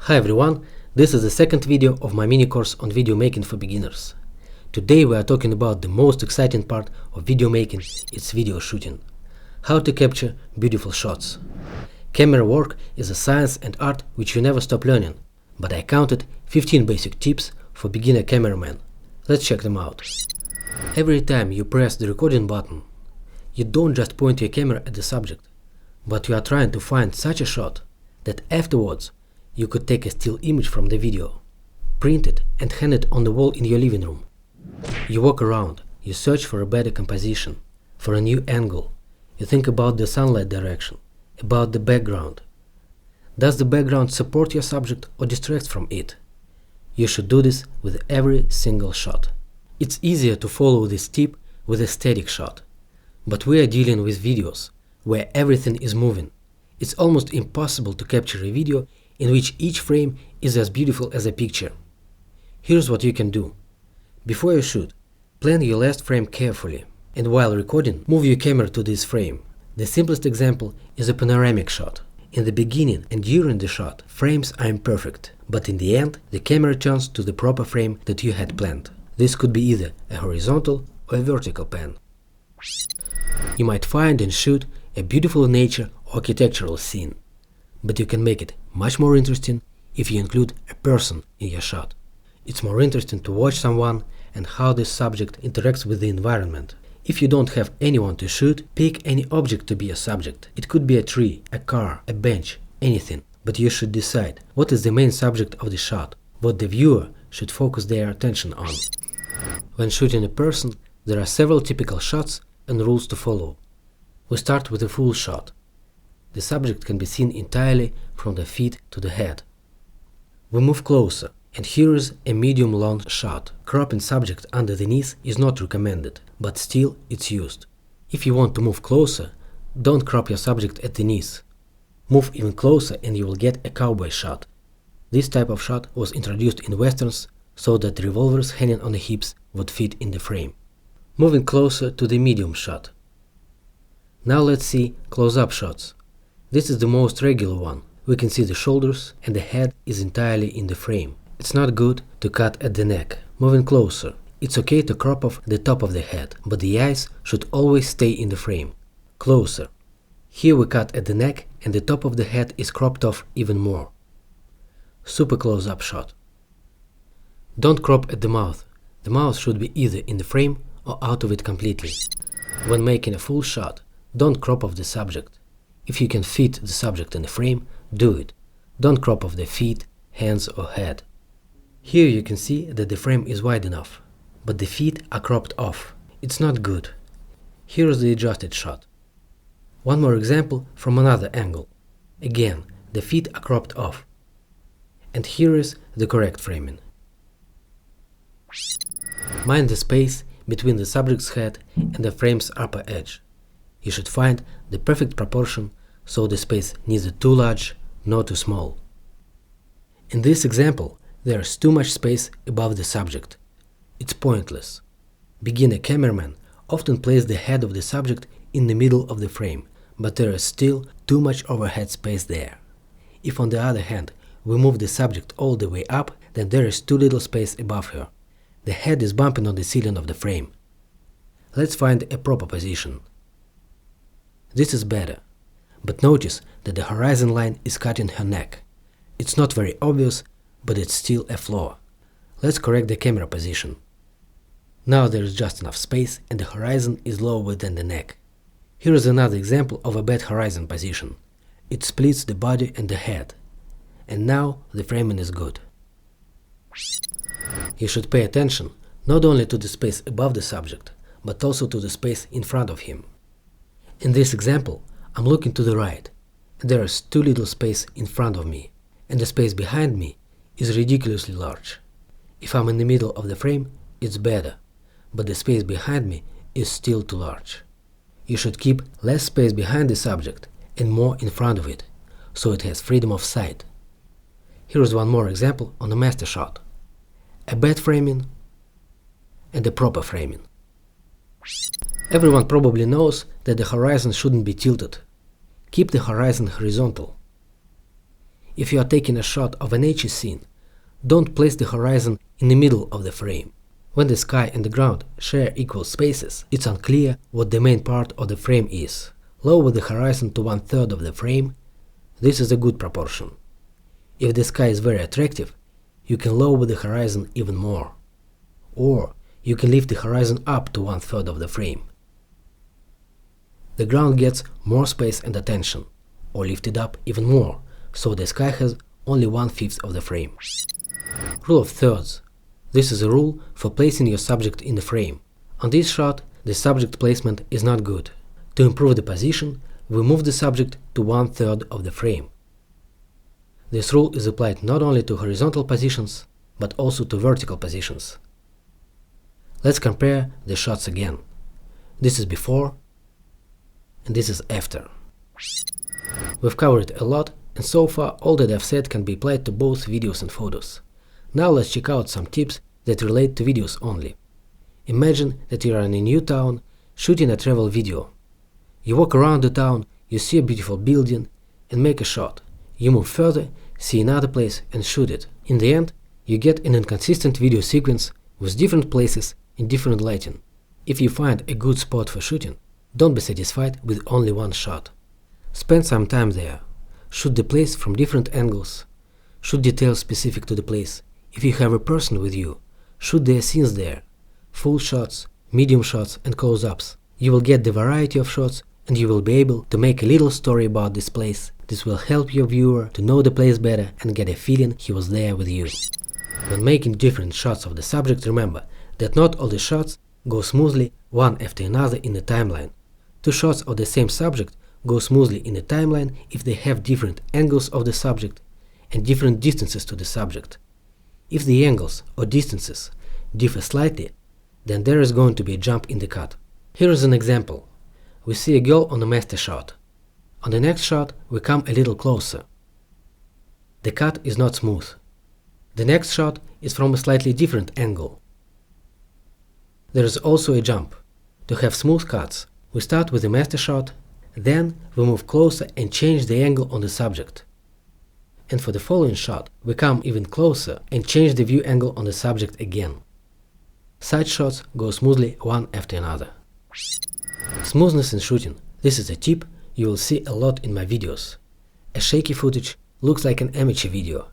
Hi everyone, this is the second video of my mini course on video making for beginners. Today we are talking about the most exciting part of video making, it's video shooting. How to capture beautiful shots. Camera work is a science and art which you never stop learning, but I counted 15 basic tips for beginner cameramen. Let's check them out. Every time you press the recording button, you don't just point your camera at the subject, but you are trying to find such a shot that afterwards you could take a still image from the video, print it and hang it on the wall in your living room. You walk around, you search for a better composition, for a new angle. You think about the sunlight direction, about the background. Does the background support your subject or distracts from it? You should do this with every single shot. It's easier to follow this tip with a static shot, but we are dealing with videos where everything is moving. It's almost impossible to capture a video in which each frame is as beautiful as a picture. Here's what you can do. Before you shoot, plan your last frame carefully, and while recording, move your camera to this frame. The simplest example is a panoramic shot. In the beginning and during the shot, frames are imperfect, but in the end, the camera turns to the proper frame that you had planned. This could be either a horizontal or a vertical pan. You might find and shoot a beautiful nature or architectural scene, but you can make it much more interesting if you include a person in your shot. It's more interesting to watch someone and how this subject interacts with the environment. If you don't have anyone to shoot, pick any object to be a subject. It could be a tree, a car, a bench, anything. But you should decide what is the main subject of the shot, what the viewer should focus their attention on. When shooting a person, there are several typical shots and rules to follow. We start with a full shot. The subject can be seen entirely from the feet to the head. We move closer, and here is a medium-long shot. Cropping subject under the knees is not recommended, but still it's used. If you want to move closer, don't crop your subject at the knees. Move even closer and you will get a cowboy shot. This type of shot was introduced in westerns so that revolvers hanging on the hips would fit in the frame. Moving closer to the medium shot. Now let's see close-up shots. This is the most regular one. We can see the shoulders and the head is entirely in the frame. It's not good to cut at the neck. Moving closer. It's okay to crop off the top of the head, but the eyes should always stay in the frame. Closer. Here we cut at the neck and the top of the head is cropped off even more. Super close-up shot. Don't crop at the mouth. The mouth should be either in the frame or out of it completely. When making a full shot, don't crop off the subject. If you can fit the subject in the frame, do it. Don't crop off the feet, hands or head. Here you can see that the frame is wide enough, but the feet are cropped off. It's not good. Here is the adjusted shot. One more example from another angle. Again, the feet are cropped off. And here is the correct framing. Mind the space between the subject's head and the frame's upper edge. You should find the perfect proportion so the space neither too large nor too small. In this example, there is too much space above the subject. It's pointless. Beginner cameramen often place the head of the subject in the middle of the frame, but there is still too much overhead space there. If on the other hand we move the subject all the way up, then there is too little space above her. The head is bumping on the ceiling of the frame. Let's find a proper position. This is better, but notice that the horizon line is cutting her neck. It's not very obvious, but it's still a flaw. Let's correct the camera position. Now there is just enough space and the horizon is lower than the neck. Here is another example of a bad horizon position. It splits the body and the head. And now the framing is good. You should pay attention not only to the space above the subject, but also to the space in front of him. In this example, I'm looking to the right, and there is too little space in front of me, and the space behind me is ridiculously large. If I'm in the middle of the frame, it's better, but the space behind me is still too large. You should keep less space behind the subject and more in front of it, so it has freedom of sight. Here is one more example on a master shot. A bad framing and a proper framing. Everyone probably knows that the horizon shouldn't be tilted. Keep the horizon horizontal. If you are taking a shot of a nature scene, don't place the horizon in the middle of the frame. When the sky and the ground share equal spaces, it's unclear what the main part of the frame is. Lower the horizon to 1/3 of the frame. This is a good proportion. If the sky is very attractive, you can lower the horizon even more. Or you can lift the horizon up to 1/3 of the frame. The ground gets more space and attention, or lift it up even more, so the sky has only 1/5 of the frame. Rule of thirds. This is a rule for placing your subject in the frame. On this shot, the subject placement is not good. To improve the position, we move the subject to 1/3 of the frame. This rule is applied not only to horizontal positions, but also to vertical positions. Let's compare the shots again. This is before, and this is after. We've covered a lot, and so far all that I've said can be applied to both videos and photos. Now let's check out some tips that relate to videos only. Imagine that you are in a new town shooting a travel video. You walk around the town, you see a beautiful building, and make a shot. You move further, see another place, and shoot it. In the end, you get an inconsistent video sequence with different places and different lighting. If you find a good spot for shooting, don't be satisfied with only one shot. Spend some time there. Shoot the place from different angles. Shoot details specific to the place. If you have a person with you, shoot their scenes there. Full shots, medium shots, and close-ups. You will get the variety of shots, and you will be able to make a little story about this place. This will help your viewer to know the place better and get a feeling he was there with you. When making different shots of the subject, remember that not all the shots go smoothly one after another in the timeline. Two shots of the same subject go smoothly in the timeline if they have different angles of the subject and different distances to the subject. If the angles or distances differ slightly, then there is going to be a jump in the cut. Here is an example. We see a girl on a master shot. On the next shot, we come a little closer. The cut is not smooth. The next shot is from a slightly different angle. There is also a jump. To have smooth cuts, we start with the master shot, then we move closer and change the angle on the subject. And for the following shot, we come even closer and change the view angle on the subject again. Such shots go smoothly one after another. Smoothness in shooting. This is a tip you will see a lot in my videos. A shaky footage looks like an amateur video.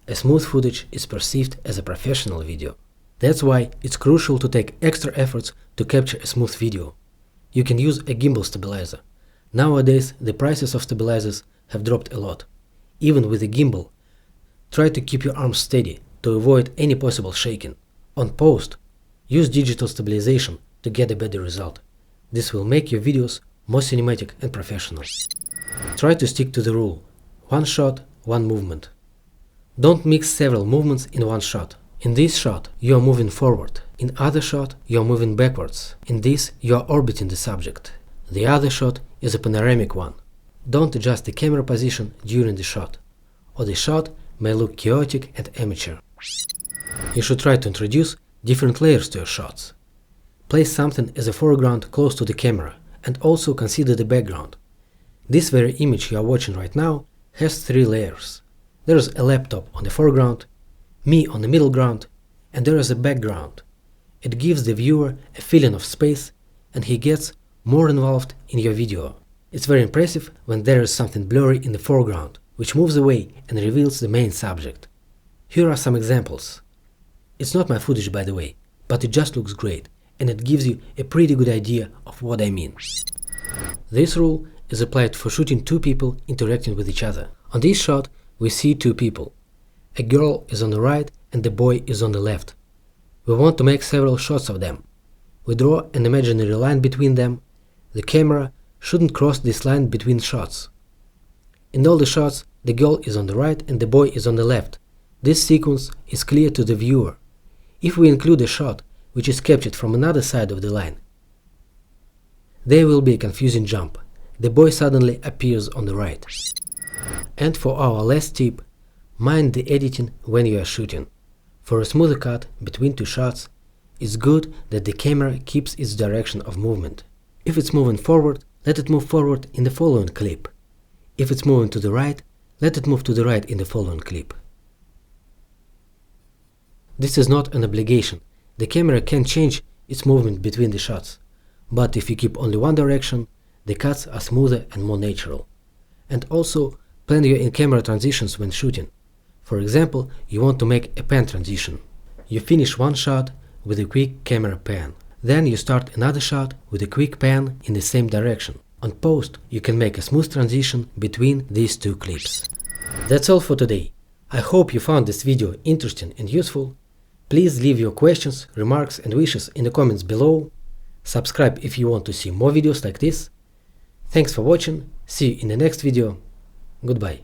A smooth footage is perceived as a professional video. That's why it's crucial to take extra efforts to capture a smooth video. You can use a gimbal stabilizer. Nowadays, the prices of stabilizers have dropped a lot. Even with a gimbal, try to keep your arms steady to avoid any possible shaking. On post, use digital stabilization to get a better result. This will make your videos more cinematic and professional. Try to stick to the rule: one shot, one movement. Don't mix several movements in one shot. In this shot, you are moving forward. In other shot, you are moving backwards. In this, you are orbiting the subject. The other shot is a panoramic one. Don't adjust the camera position during the shot, or the shot may look chaotic and amateur. You should try to introduce different layers to your shots. Place something as a foreground close to the camera, and also consider the background. This very image you are watching right now has 3 layers. There is a laptop on the foreground, me on the middle ground, and there is a background. It gives the viewer a feeling of space, and he gets more involved in your video. It's very impressive when there is something blurry in the foreground, which moves away and reveals the main subject. Here are some examples. It's not my footage, by the way, but it just looks great, and it gives you a pretty good idea of what I mean. This rule is applied for shooting 2 people interacting with each other. On this shot, we see 2 people. A girl is on the right and the boy is on the left. We want to make several shots of them. We draw an imaginary line between them. The camera shouldn't cross this line between shots. In all the shots, the girl is on the right and the boy is on the left. This sequence is clear to the viewer. If we include a shot which is captured from another side of the line, there will be a confusing jump. The boy suddenly appears on the right. And for our last tip, mind the editing when you are shooting. For a smoother cut between 2 shots, it's good that the camera keeps its direction of movement. If it's moving forward, let it move forward in the following clip. If it's moving to the right, Let it move to the right in the following clip. This is not an obligation. The camera can change its movement between the shots, but if you keep only one direction, the cuts are smoother and more natural. And also, plan your in-camera transitions when shooting. For example, you want to make a pan transition. You finish one shot with a quick camera pan. Then you start another shot with a quick pan in the same direction. On post, you can make a smooth transition between these two clips. That's all for today. I hope you found this video interesting and useful. Please leave your questions, remarks and wishes in the comments below. Subscribe if you want to see more videos like this. Thanks for watching. See you in the next video. Goodbye.